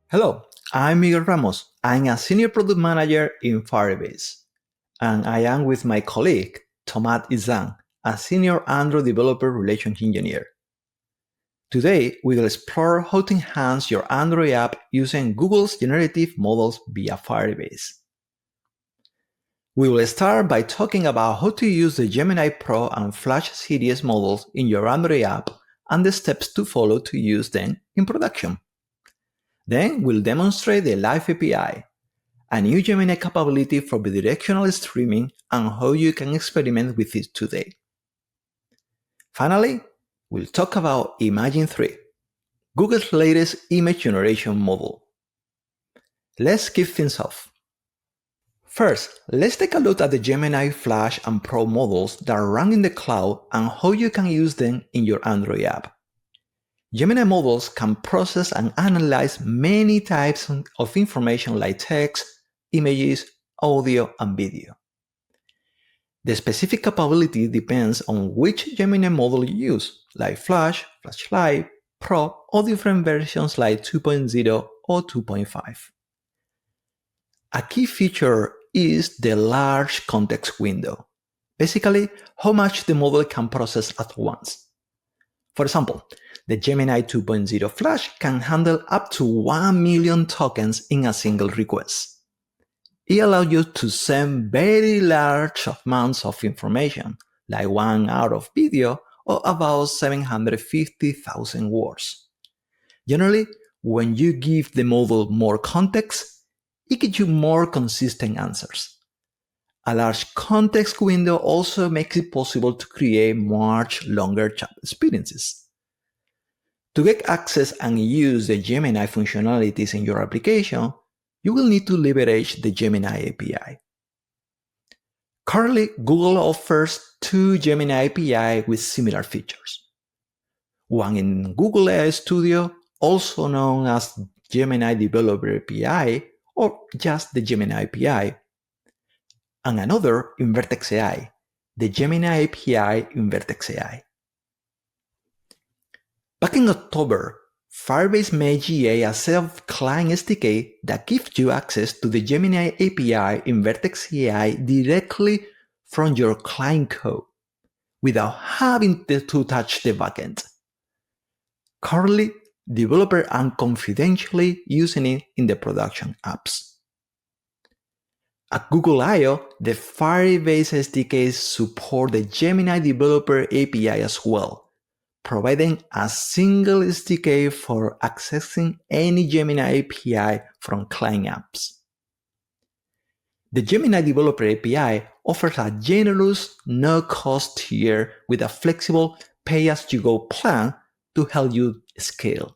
Hello, I'm Miguel Ramos. I'm a senior product manager in Firebase, and I am with my colleague, Ezan, a senior Android developer relations engineer. Today, we will explore how to enhance your Android app using Google's generative models via Firebase. We will start by talking about how to use the Gemini Pro and Flash series models in your Android app and the steps to follow to use them in production. Then we'll demonstrate the Live API, a new Gemini capability for bidirectional streaming, and how you can experiment with it today. Finally, we'll talk about Imagen 3, Google's latest image generation model. Let's kick things off. First, let's take a look at the Gemini Flash and Pro models that run in the cloud and how you can use them in your Android app. Gemini models can process and analyze many types of information like text, images, audio, and video. The specific capability depends on which Gemini model you use, like Flash, Flash Lite, Pro, or different versions like 2.0 or 2.5. A key feature is the large context window, basically how much the model can process at once. For example, the Gemini 2.0 Flash can handle up to 1 million tokens in a single request. It allows you to send very large amounts of information, like 1 hour of video or about 750,000 words. Generally, when you give the model more context, it gives you more consistent answers. A large context window also makes it possible to create much longer chat experiences. To get access and use the Gemini functionalities in your application, you will need to leverage the Gemini API. Currently, Google offers 2 Gemini API with similar features. One in Google AI Studio, also known as Gemini Developer API or just the Gemini API, and another in Vertex AI, the Gemini API in Vertex AI. Back in October, Firebase made GA a set of client SDK that gives you access to the Gemini API in Vertex AI directly from your client code, without having to touch the backend. Currently, developers are confidentially using it in the production apps. At Google I/O, the Firebase SDKs support the Gemini Developer API as well, providing a single SDK for accessing any Gemini API from client apps. The Gemini Developer API offers a generous, no-cost tier with a flexible pay-as-you-go plan to help you scale.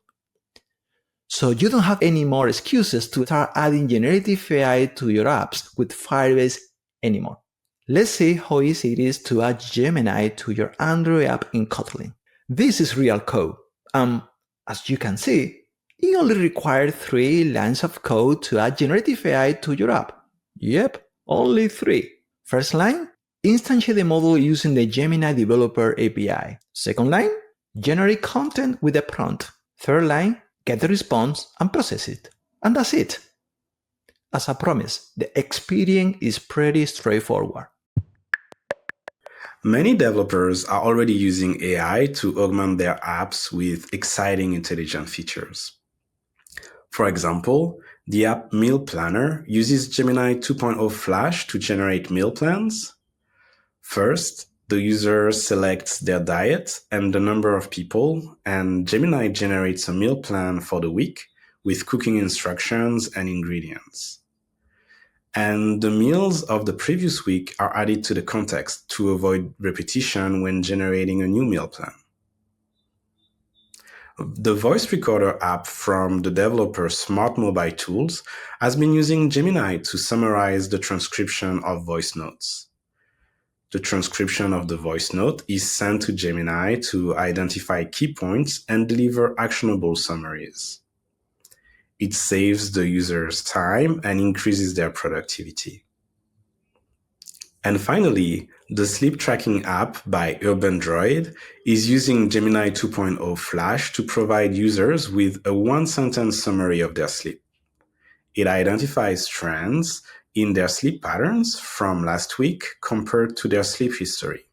So you don't have any more excuses to start adding generative AI to your apps with Firebase anymore. Let's see how easy it is to add Gemini to your Android app in Kotlin. This is real code. As you can see, it only requires 3 lines of code to add generative AI to your app. Yep, only 3. First line, instantiate the model using the Gemini Developer API. Second line, generate content with a prompt. Third line, get the response and process it. And that's it. As I promised, the experience is pretty straightforward. Many developers are already using AI to augment their apps with exciting intelligent features. For example, the app Meal Planner uses Gemini 2.0 Flash to generate meal plans. First, the user selects their diet and the number of people, and Gemini generates a meal plan for the week with cooking instructions and ingredients. And the meals of the previous week are added to the context to avoid repetition when generating a new meal plan. The voice recorder app from the developer Smart Mobile Tools has been using Gemini to summarize the transcription of voice notes. The transcription of the voice note is sent to Gemini to identify key points and deliver actionable summaries. It saves the user's time and increases their productivity. And finally, the sleep tracking app by Urban Droid is using Gemini 2.0 Flash to provide users with a 1-sentence summary of their sleep. It identifies trends in their sleep patterns from last week compared to their sleep history.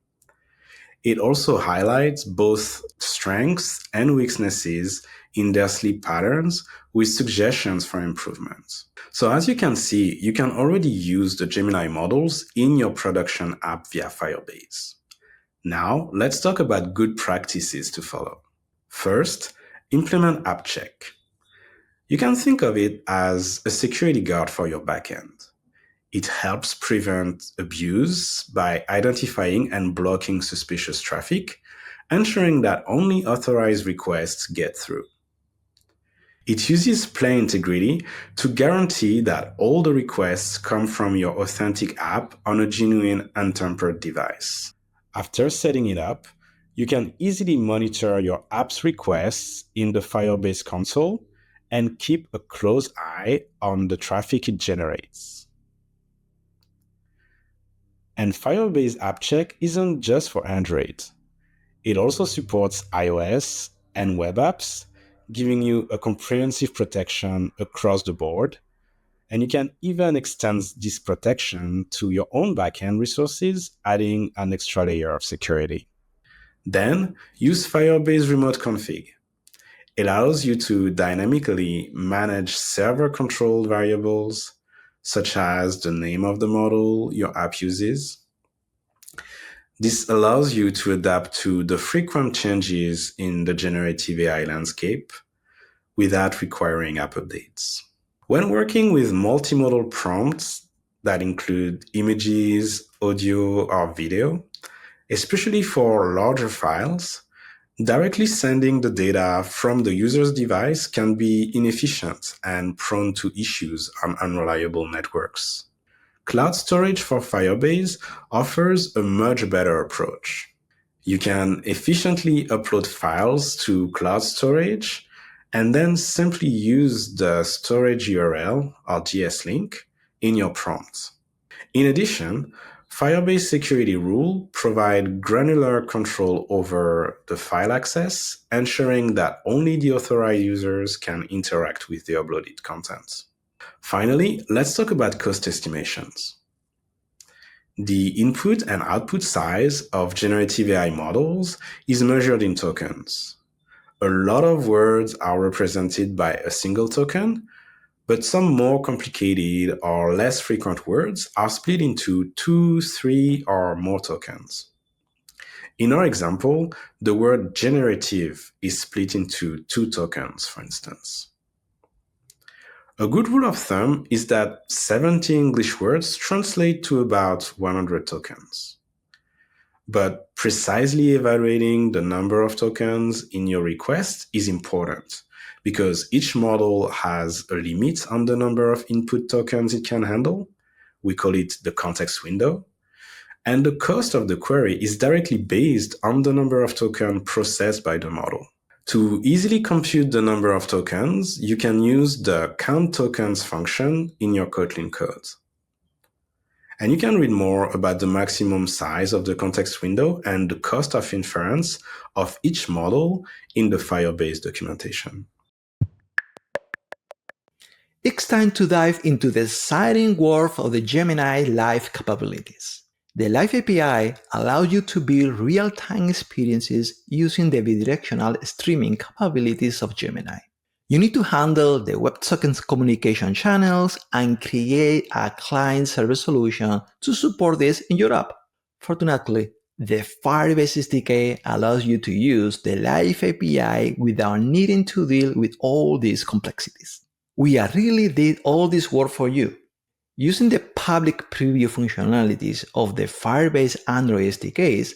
It also highlights both strengths and weaknesses in their sleep patterns with suggestions for improvement. So as you can see, you can already use the Gemini models in your production app via Firebase. Now, let's talk about good practices to follow. First, implement app check. You can think of it as a security guard for your backend. It helps prevent abuse by identifying and blocking suspicious traffic, ensuring that only authorized requests get through. It uses Play integrity to guarantee that all the requests come from your authentic app on a genuine untampered device. After setting it up, you can easily monitor your app's requests in the Firebase console and keep a close eye on the traffic it generates. And Firebase App Check isn't just for Android. It also supports iOS and web apps, giving you a comprehensive protection across the board. And you can even extend this protection to your own backend resources, adding an extra layer of security. Then use Firebase Remote Config. It allows you to dynamically manage server-controlled variables, such as the name of the model your app uses. This allows you to adapt to the frequent changes in the generative AI landscape without requiring app updates. When working with multimodal prompts that include images, audio, or video, especially for larger files, directly sending the data from the user's device can be inefficient and prone to issues on unreliable networks. Cloud storage for Firebase offers a much better approach. You can efficiently upload files to cloud storage and then simply use the storage URL or GS link in your prompt. In addition, Firebase security rules provide granular control over the file access, ensuring that only the authorized users can interact with the uploaded content. Finally, let's talk about cost estimations. The input and output size of generative AI models is measured in tokens. A lot of words are represented by a single token, but some more complicated or less frequent words are split into 2, 3, or more tokens. In our example, the word generative is split into 2 tokens, for instance. A good rule of thumb is that 70 English words translate to about 100 tokens. But precisely evaluating the number of tokens in your request is important because each model has a limit on the number of input tokens it can handle. We call it the context window. And the cost of the query is directly based on the number of tokens processed by the model. To easily compute the number of tokens, you can use the count tokens function in your Kotlin code. And you can read more about the maximum size of the context window and the cost of inference of each model in the Firebase documentation. It's time to dive into the exciting world of the Gemini Live capabilities. The Live API allows you to build real-time experiences using the bidirectional streaming capabilities of Gemini. You need to handle the WebSockets communication channels and create a client-server solution to support this in your app. Fortunately, the Firebase SDK allows you to use the Live API without needing to deal with all these complexities. We really did all this work for you. Using the public preview functionalities of the Firebase Android SDKs,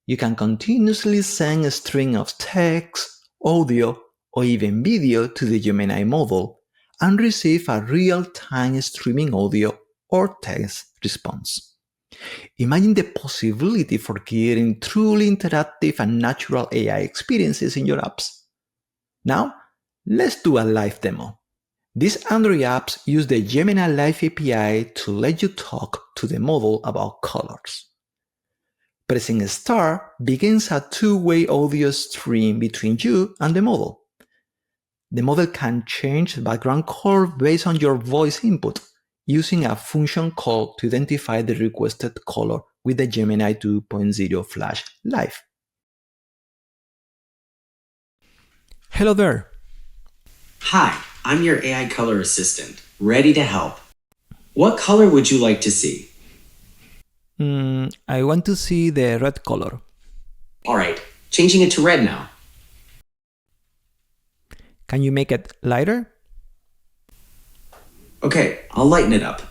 you can continuously send a string of text, audio, or even video to the Gemini model and receive a real-time streaming audio or text response. Imagine the possibility for creating truly interactive and natural AI experiences in your apps. Now, let's do a live demo. These Android apps use the Gemini Live API to let you talk to the model about colors. Pressing Start begins a two-way audio stream between you and the model. The model can change the background color based on your voice input using a function call to identify the requested color with the Gemini 2.0 Flash Live. Hello there. Hi, I'm your AI color assistant, ready to help. What color would you like to see? I want to see the red color. Alright, changing it to red now. Can you make it lighter? Okay, I'll lighten it up.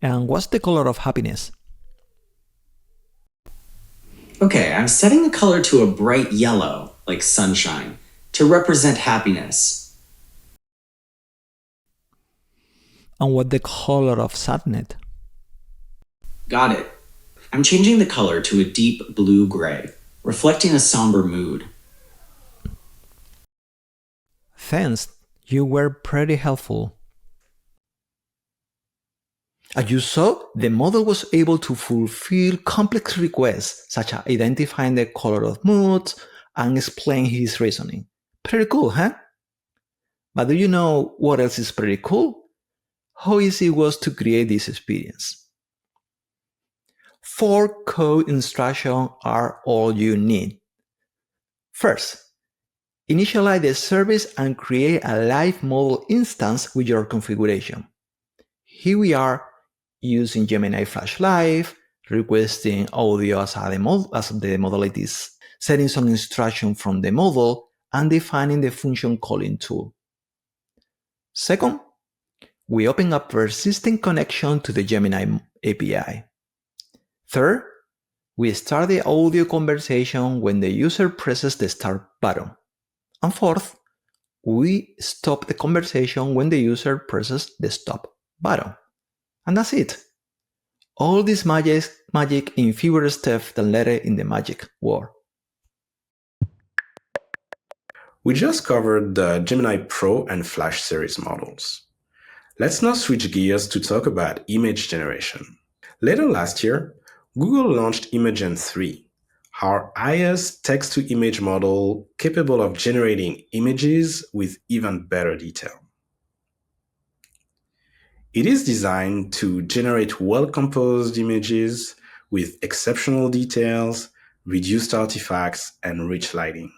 And what's the color of happiness? Okay, I'm setting the color to a bright yellow, like sunshine, to represent happiness. And what the color of sadness? Got it. I'm changing the color to a deep blue-gray, reflecting a somber mood. Thanks, you were pretty helpful. As you saw, the model was able to fulfill complex requests, such as identifying the color of moods and explain his reasoning. Pretty cool, huh? But do you know what else is pretty cool? How easy it was to create this experience. 4 code instructions are all you need. First, initialize the service and create a live model instance with your configuration. Here we are using Gemini Flash Live, requesting audio as the modalities, setting some instruction from the model, and defining the function calling tool. Second, we open up persistent connection to the Gemini API. Third, we start the audio conversation when the user presses the start button. And fourth, we stop the conversation when the user presses the stop button. And that's it. All this magic in fewer steps than letter in the magic word. We just covered the Gemini Pro and Flash series models. Let's now switch gears to talk about image generation. Later last year, Google launched Imagen 3, our highest text-to-image model capable of generating images with even better detail. It is designed to generate well-composed images with exceptional details, reduced artifacts, and rich lighting.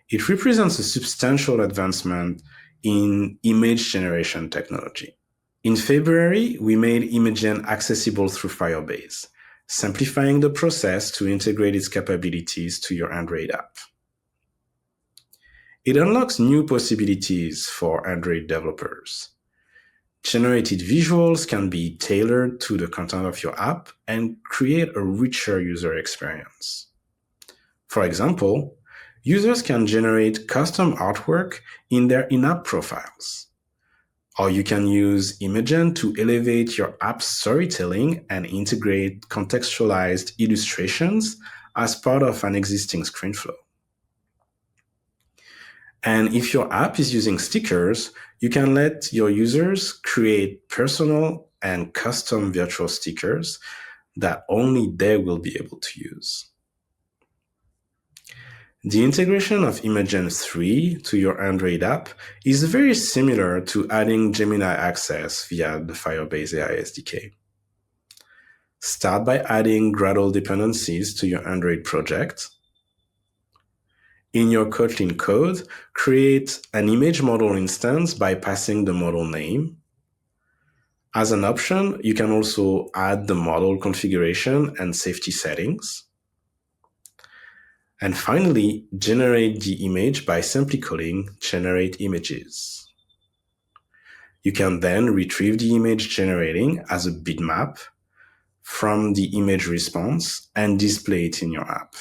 It represents a substantial advancement in image generation technology. In February, we made Imagen accessible through Firebase, simplifying the process to integrate its capabilities to your Android app. It unlocks new possibilities for Android developers. Generated visuals can be tailored to the content of your app and create a richer user experience. For example, users can generate custom artwork in their in-app profiles. Or you can use Imagen to elevate your app's storytelling and integrate contextualized illustrations as part of an existing screen flow. And if your app is using stickers, you can let your users create personal and custom virtual stickers that only they will be able to use. The integration of Imagen 3 to your Android app is very similar to adding Gemini Access via the Firebase AI SDK. Start by adding Gradle dependencies to your Android project. In your Kotlin code, create an image model instance by passing the model name. As an option, you can also add the model configuration and safety settings. And finally, generate the image by simply calling generate images. You can then retrieve the image generating as a bitmap from the image response and display it in your app.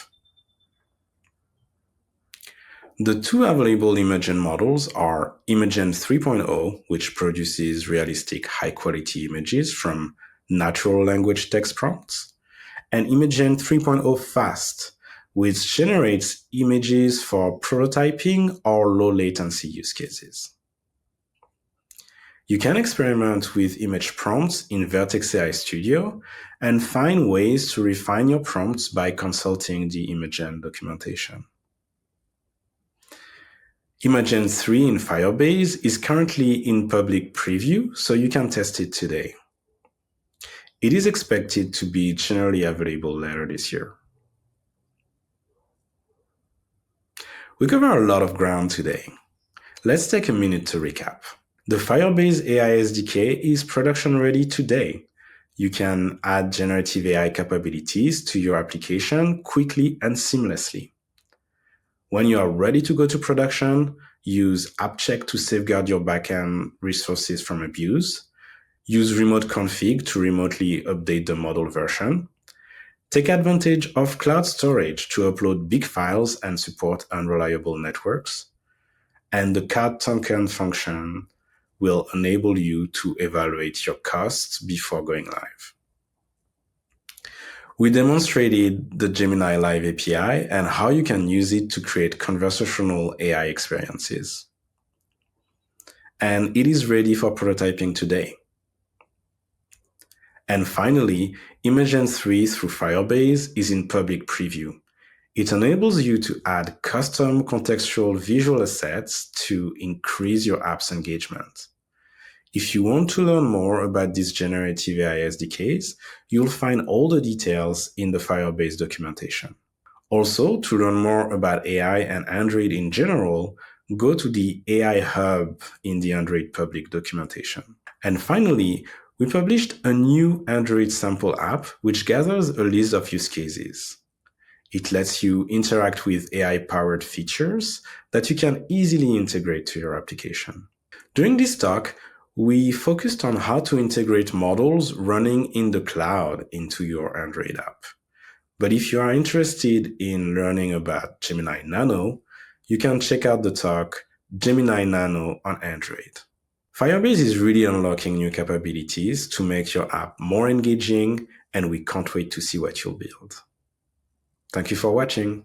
The two available Imagen models are Imagen 3.0, which produces realistic high-quality images from natural language text prompts, and Imagen 3.0 Fast, which generates images for prototyping or low-latency use cases. You can experiment with image prompts in Vertex AI Studio and find ways to refine your prompts by consulting the Imagen documentation. Imagen 3 in Firebase is currently in public preview, so you can test it today. It is expected to be generally available later this year. We covered a lot of ground today. Let's take a minute to recap. The Firebase AI SDK is production ready today. You can add generative AI capabilities to your application quickly and seamlessly. When you are ready to go to production, use AppCheck to safeguard your backend resources from abuse. Use remote config to remotely update the model version. Take advantage of cloud storage to upload big files and support unreliable networks. And the card token function will enable you to evaluate your costs before going live. We demonstrated the Gemini Live API and how you can use it to create conversational AI experiences. And it is ready for prototyping today. And finally, Imagen 3 through Firebase is in public preview. It enables you to add custom contextual visual assets to increase your app's engagement. If you want to learn more about these generative AI SDKs, you'll find all the details in the Firebase documentation. Also, to learn more about AI and Android in general, go to the AI Hub in the Android public documentation. And finally, we published a new Android sample app which gathers a list of use cases. It lets you interact with AI-powered features that you can easily integrate to your application. During this talk, we focused on how to integrate models running in the cloud into your Android app. But if you are interested in learning about Gemini Nano, you can check out the talk Gemini Nano on Android. Firebase is really unlocking new capabilities to make your app more engaging, and we can't wait to see what you'll build. Thank you for watching.